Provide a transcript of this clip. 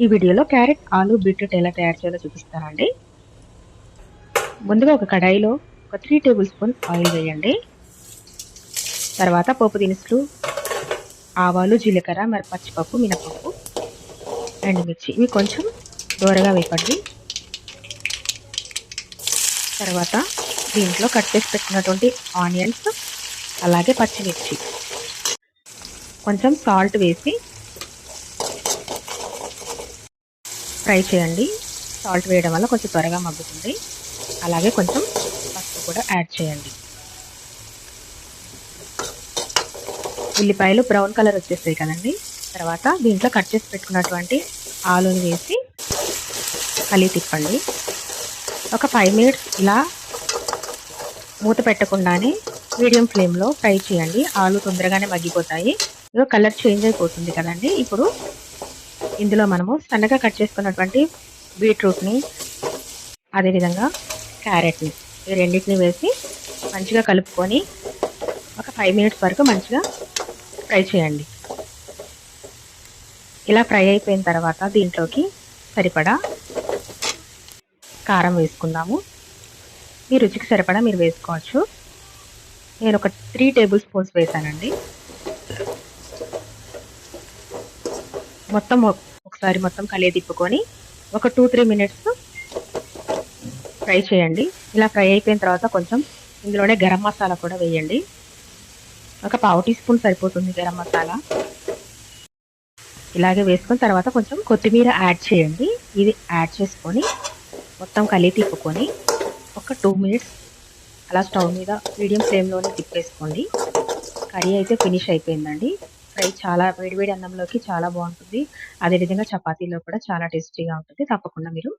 ఈ వీడియోలో క్యారెట్, ఆలు, బీట్రూట్ ఎలా తయారు చేయాలో చూపిస్తానండి. ముందుగా ఒక కడాయిలో ఒక 3 టేబుల్ స్పూన్ ఆయిల్ వేయండి. తర్వాత పోపు దినుసులు, ఆవాలు, జీలకర్ర, మరి పచ్చిపప్పు, మినపప్పు, ఎండుమిర్చి ఇవి కొంచెం దోరగా వేపండి. తర్వాత దీంట్లో కట్ చేసి పెట్టుకున్నటువంటి ఆనియన్స్, అలాగే పచ్చిమిర్చి, కొంచెం సాల్ట్ వేసి ఫ్రై చేయండి. సాల్ట్ వేయడం వల్ల కొంచెం త్వరగా మగ్గుతుంది. అలాగే కొంచెం పసుపు కూడా యాడ్ చేయండి. ఉల్లిపాయలు బ్రౌన్ కలర్ వచ్చేస్తాయి కదండి. తర్వాత దీంట్లో కట్ చేసి పెట్టుకున్నటువంటి ఆలుని వేసి కలిపి తిప్పండి. ఒక 5 మినిట్స్ ఇలా మూత పెట్టకుండానే మీడియం ఫ్లేమ్లో ఫ్రై చేయండి. ఆలు తొందరగానే మగ్గిపోతాయి. ఇదో కలర్ చేంజ్ అయిపోతుంది కదండి. ఇప్పుడు ఇందులో మనము సన్నగా కట్ చేసుకున్నటువంటి బీట్రూట్ని, అదేవిధంగా క్యారెట్ని, ఈ రెండింటిని వేసి మంచిగా కలుపుకొని ఒక 5 మినిట్స్ వరకు మంచిగా ఫ్రై చేయండి. ఇలా ఫ్రై అయిపోయిన తర్వాత దీంట్లోకి సరిపడా కారం వేసుకుందాము. మీ రుచికి సరిపడా మీరు వేసుకోవచ్చు. నేను ఒక 3 టేబుల్ స్పూన్స్ వేసానండి. ఒకసారి మొత్తం కలియ తిప్పుకొని ఒక 2-3 మినిట్స్ ఫ్రై చేయండి. ఇలా ఫ్రై అయిపోయిన తర్వాత కొంచెం ఇందులోనే గరం మసాలా కూడా వేయండి. ఒక 1/2 టీ స్పూన్ సరిపోతుంది గరం మసాలా. ఇలాగే వేసుకున్న తర్వాత కొంచెం కొత్తిమీర యాడ్ చేయండి. ఇది యాడ్ చేసుకొని మొత్తం కలిపి తిప్పుకొని ఒక 2 మినిట్స్ అలా స్టవ్ మీద మీడియం ఫ్లేమ్లోనే తిప్పేసుకోండి. కర్రీ అయితే ఫినిష్ అయిపోయిందండి. ఫ్రై చాలా వేడివేడి అన్నంలోకి చాలా బాగుంటుంది. అదేవిధంగా చపాతీలో కూడా చాలా టేస్టీగా ఉంటుంది. తప్పకుండా మీరు